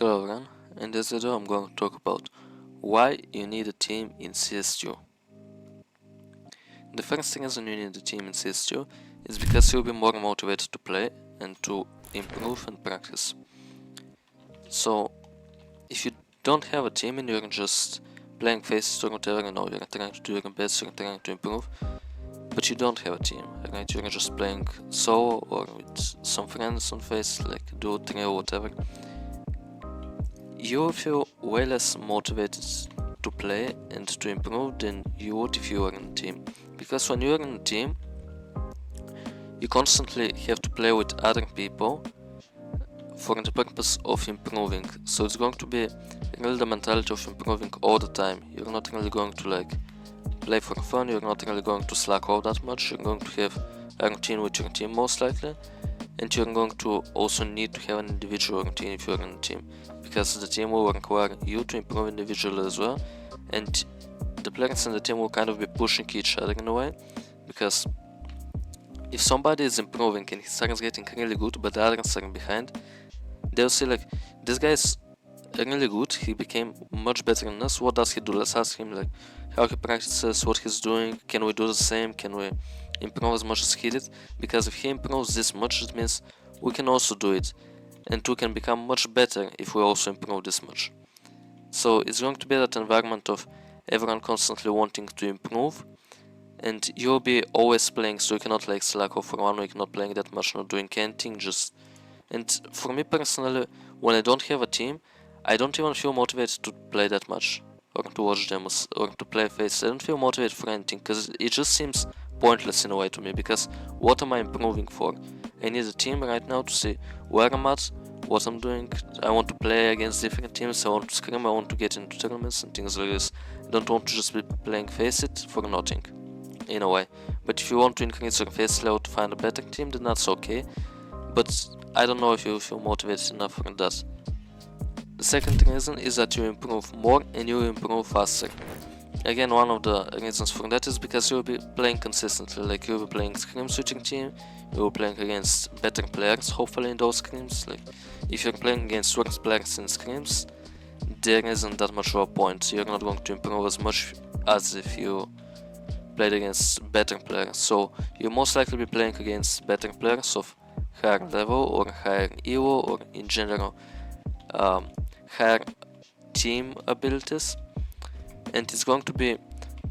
Hello everyone, in this video I'm going to talk about why you need a team in CS2. The first reason you need a team in CS2 is because you'll be more motivated to play and to improve and practice. So if you don't have a team and you're just playing faces or whatever, you're trying to do your best, you're trying to improve, but you don't have a team, right? You're just playing solo or with some friends on face, like duo, trio, whatever. You will feel way less motivated to play and to improve than you would if you were in a team. Because when you're in a team, you constantly have to play with other people for the purpose of improving. So it's going to be really the mentality of improving all the time. You're not really going to play for fun, you're not really going to slack off that much. You're going to have a routine with your team most likely. And you're going to also need to have an individual routine if you're in a team, because the team will require you to improve individually as well, and the players in the team will kind of be pushing each other in a way, because if somebody is improving and he starts getting really good but the others are behind, they'll see like, this guy is really good, he became much better than us, what does he do? Let's ask him like how he practices, what he's doing, can we do the same, can we improve as much as he did? Because if he improves this much, it means we can also do it, and we can become much better if we also improve this much. So it's going to be that environment of everyone constantly wanting to improve, and you'll be always playing, so you cannot slack off for 1 week, not playing that much, not doing anything, just. And for me personally, when I don't have a team, I don't even feel motivated to play that much, or to watch demos, or to play faces. I don't feel motivated for anything, because it just seems pointless in a way to me, because what am I improving for? I need a team right now to see where I'm at, what I'm doing. I want to play against different teams, I want to scrim, I want to get into tournaments and things like this. I don't want to just be playing face it for nothing, in a way. But if you want to increase your face level to find a better team, then that's okay. But I don't know if you feel motivated enough for that. The second reason is that you improve more and you improve faster. Again, one of the reasons for that is because you'll be playing consistently, like you'll be playing scrims with your team, you'll be playing against better players, hopefully in those scrims. Like, if you're playing against worse players in scrims, there isn't that much of a point, you're not going to improve as much as if you played against better players. So you'll most likely be playing against better players of higher level or higher EVO, or in general higher team abilities. And it's going to be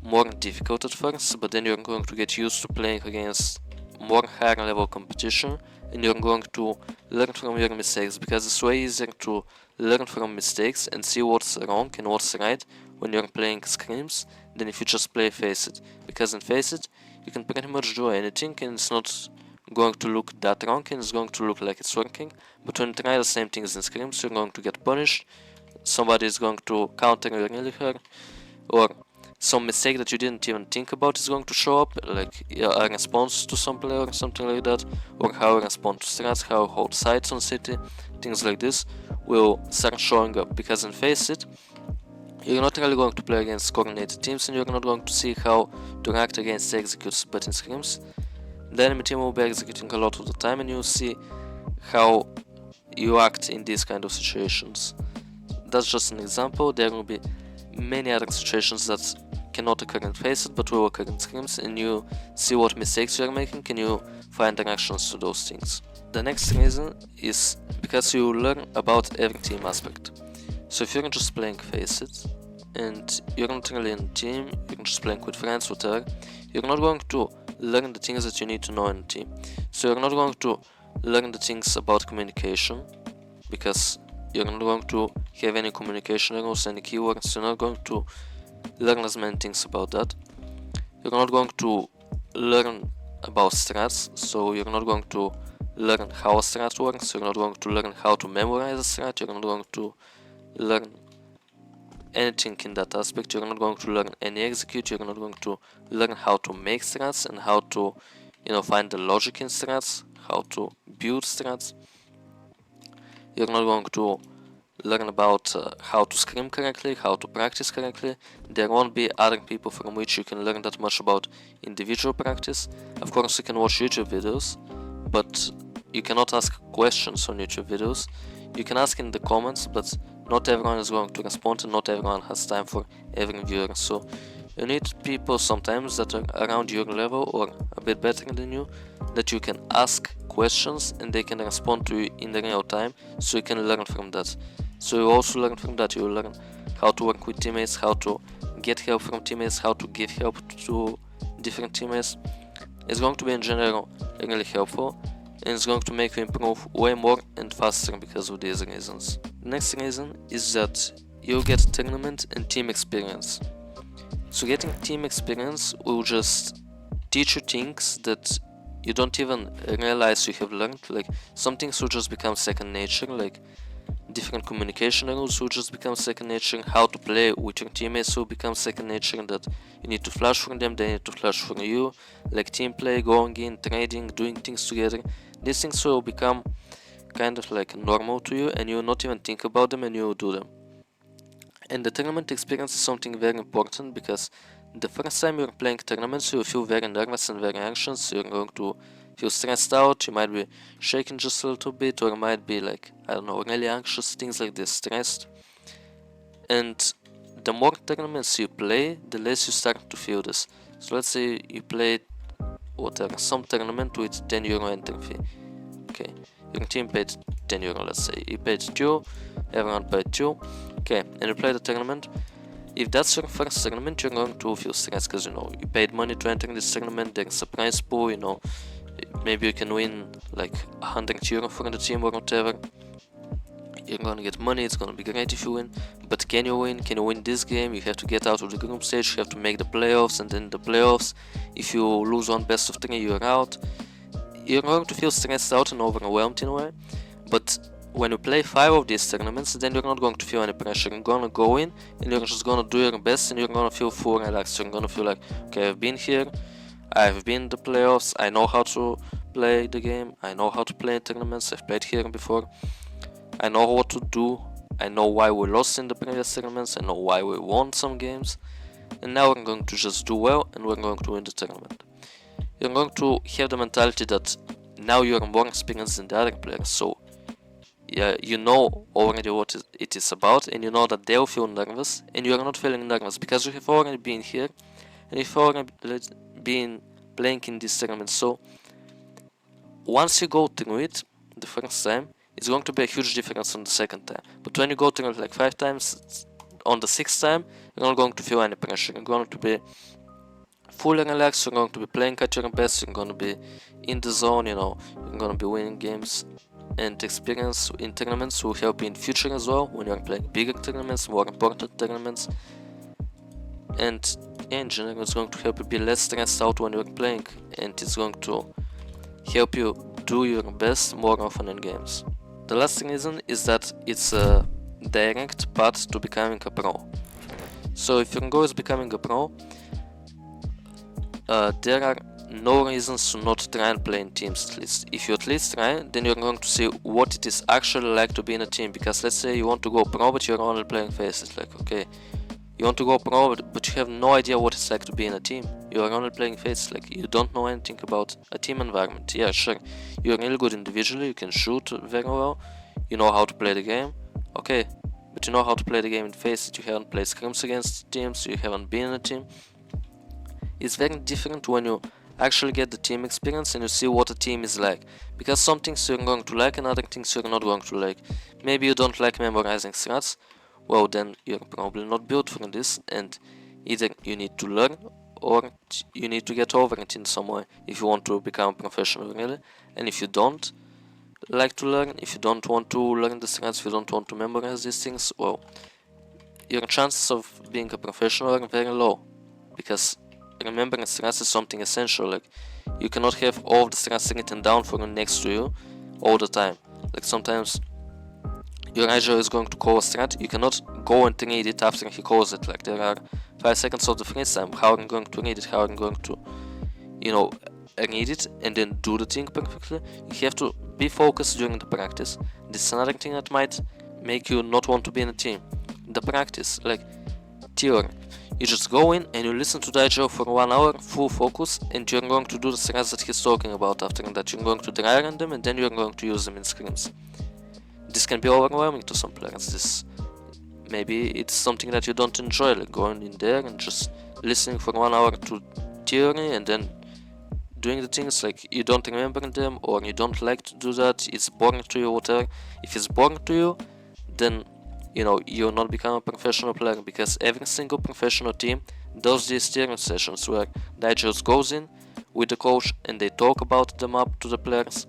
more difficult at first, but then you're going to get used to playing against more higher level competition, and you're going to learn from your mistakes, because it's way easier to learn from mistakes and see what's wrong and what's right when you're playing scrims than if you just play face it. Because in face it, you can pretty much do anything and it's not going to look that wrong, and it's going to look like it's working. But when you try the same things in scrims, you're going to get punished, somebody is going to counter you really hard, or some mistake that you didn't even think about is going to show up, like a response to some player or something like that, or how you respond to strats, how you hold sides on city, things like this will start showing up. Because in face it, you're not really going to play against coordinated teams, and you're not going to see how to react against the executes. But in scrims, the enemy team will be executing a lot of the time, and you'll see how you act in these kind of situations. That's just an example. There will be many other situations that cannot occur in FACEIT but will occur in scrims, and you see what mistakes you are making and you find reactions to those things. The next reason is because you learn about every team aspect. So if you're just playing FACEIT and you're not really in a team, you're just playing with friends, whatever, you're not going to learn the things that you need to know in a team. So you're not going to learn the things about communication, because you're not going to have any communication rules, any keywords. You're not going to learn as many things about that. You're not going to learn about strats, so you're not going to learn how a strat works. You're not going to learn how to memorize a strat. You're not going to learn anything in that aspect. You're not going to learn any execute. You're not going to learn how to make strats and how to find the logic in strats, how to build strats. You're not going to learn about how to scrim correctly, how to practice correctly. There won't be other people from which you can learn that much about individual practice. Of course, you can watch YouTube videos, but you cannot ask questions on YouTube videos. You can ask in the comments, but not everyone is going to respond and not everyone has time for every viewer. So you need people sometimes that are around your level or a bit better than you, that you can ask questions and they can respond to you in the real time, so you can learn from that. So you also learn from that. You learn how to work with teammates, how to get help from teammates, how to give help to different teammates. It's going to be in general really helpful, and it's going to make you improve way more and faster because of these reasons. The next reason is that you'll get tournament and team experience. So getting team experience will just teach you things that you don't even realize you have learned. Like some things will just become second nature, like different communication rules will just become second nature, how to play with your teammates will become second nature, that you need to flash for them, they need to flash for you, like team play, going in, trading, doing things together. These things will become kind of like normal to you, and you will not even think about them and you will do them. And the tournament experience is something very important, because the first time you're playing tournaments you will feel very nervous and very anxious. You're going to feel stressed out, you might be shaking just a little bit, or you might be like, I don't know, really anxious, things like this, stressed. And the more tournaments you play, the less you start to feel this. So let's say you play whatever, some tournament with 10 euro entry fee. Okay, your team paid 10 euro, let's say. You paid 2, everyone paid 2. Okay, and you play the tournament. If that's your first tournament, you're going to feel stressed, because you paid money to enter this tournament, there's a prize pool, maybe you can win like 100 euro for the team or whatever. You're gonna get money, it's gonna be great if you win, but can you win? Can you win this game? You have to get out of the group stage, you have to make the playoffs, and then the playoffs, if you lose one best of 3, you're out. You're going to feel stressed out and overwhelmed in a way, but when you play 5 of these tournaments, then you're not going to feel any pressure. You're gonna go in and you're just gonna do your best, and you're gonna feel full relaxed. You're gonna feel like, okay, I've been here, I've been in the playoffs, I know how to play the game, I know how to play in tournaments, I've played here before, I know what to do, I know why we lost in the previous tournaments, I know why we won some games, and now we're going to just do well and we're going to win the tournament. You're going to have the mentality that now you're more experienced than the other players, so yeah, you know already what it is about, and you know that they'll feel nervous, and you're not feeling nervous because you have already been here and you've already been playing in this tournament. So once you go through it the first time, it's going to be a huge difference on the second time. But when you go through it like 5 times, on the 6th time, you're not going to feel any pressure. You're going to be fully relaxed, you're going to be playing at your best, you're going to be in the zone, you're going to be winning games. And experience in tournaments will help you in future as well, when you're playing bigger tournaments, more important tournaments. And in general, it's going to help you be less stressed out when you're playing, and it's going to help you do your best more often in games. The last reason is that it's a direct path to becoming a pro. So if your goal is becoming a pro, there are no reasons to not try and play in teams at least. If you at least try, then you're going to see what it is actually like to be in a team. Because let's say you want to go pro but you're only playing faces, like okay, you want to go pro but you have no idea what it's like to be in a team. You are only playing faces, like you don't know anything about a team environment. Yeah, sure, you're really good individually, you can shoot very well, you know how to play the game, okay, but you know how to play the game in faces, you haven't played scrims against teams, you haven't been in a team. It's very different when you actually get the team experience and you see what a team is like, because some things you're going to like and other things you're not going to like. Maybe you don't like memorizing strats, well then you're probably not built for this, and either you need to learn or you need to get over it in some way if you want to become a professional really. And if you don't like to learn, if you don't want to learn the strats, if you don't want to memorize these things, well, your chances of being a professional are very low, because remembering strats is something essential. Like you cannot have all of the strats written down for you next to you all the time. Like sometimes your agile is going to call a strat, you cannot go and read it after he calls it. Like there are 5 seconds of the freeze time. How are you going to read it? How are you going to read it and then do the thing perfectly? You have to be focused during the practice. This is another thing that might make you not want to be in a team. The practice, like theory. You just go in and you listen to the agile for 1 hour, full focus, and you're going to do the strats that he's talking about. After that, you're going to try on them and then you're going to use them in scrims. this can be overwhelming to some players. This maybe it's something that you don't enjoy, like going in there and just listening for 1 hour to theory and then doing the things like you don't remember them, or you don't like to do that, it's boring to you, whatever. If it's boring to you, then you'll not become a professional player, because every single professional team does these steering sessions where they just goes in with the coach and they talk about the map to the players,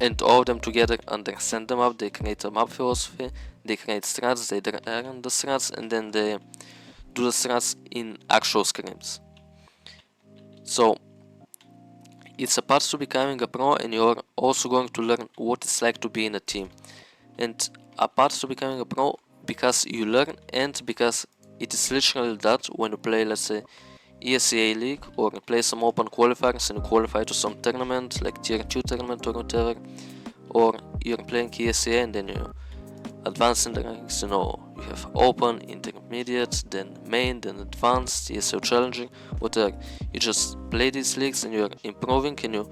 and all of them together understand the map, they create a map philosophy, they create strats, they learn the strats, and then they do the strats in actual scrims. So it's a path to becoming a pro, and you're also going to learn what it's like to be in a team. And a path to becoming a pro because you learn, and because it is literally that when you play, let's say, ESEA League, or you play some open qualifiers and you qualify to some tournament like tier 2 tournament or whatever, or you're playing ESEA and then you advance in the ranks, you have open, intermediate, then main, then advanced, ESO challenging, whatever. You just play these leagues and you're improving and you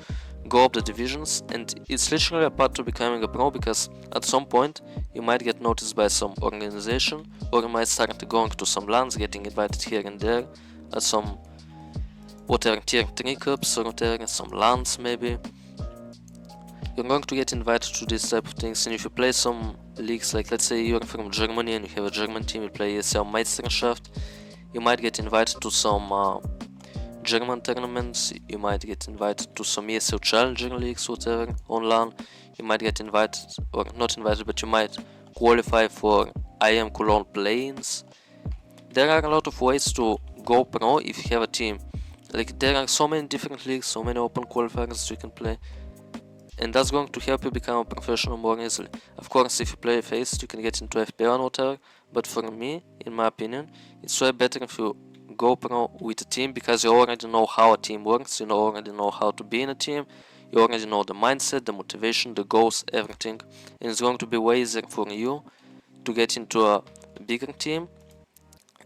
go up the divisions, and it's literally a path to becoming a pro, because at some point you might get noticed by some organization, or you might start going to some LANs, getting invited here and there at some whatever tier 3 cups or whatever, some LANs maybe. You're going to get invited to these type of things, and if you play some leagues, like let's say you're from Germany and you have a German team, you play ESL Meisterschaft, you might get invited to some German tournaments, you might get invited to some ESL challenging leagues, whatever, on LAN. You might get invited, or not invited, but you might qualify for IM Cologne play-ins. There are a lot of ways to go pro if you have a team. Like, there are so many different leagues, so many open qualifiers you can play, and that's going to help you become a professional more easily. Of course, if you play Faceit, you can get into FPL and whatever, but for me, in my opinion, it's way better if you go pro with a team, because you already know how a team works, you already know how to be in a team, you already know the mindset, the motivation, the goals, everything, and it's going to be way easier for you to get into a bigger team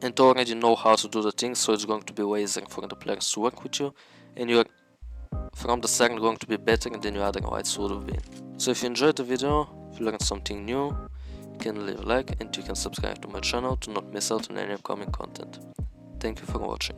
and already know how to do the things, so it's going to be way easier for the players to work with you, and you're from the start going to be better than you otherwise would have been. So if you enjoyed the video, if you learned something new, you can leave a like and you can subscribe to my channel to not miss out on any upcoming content. Thank you for watching.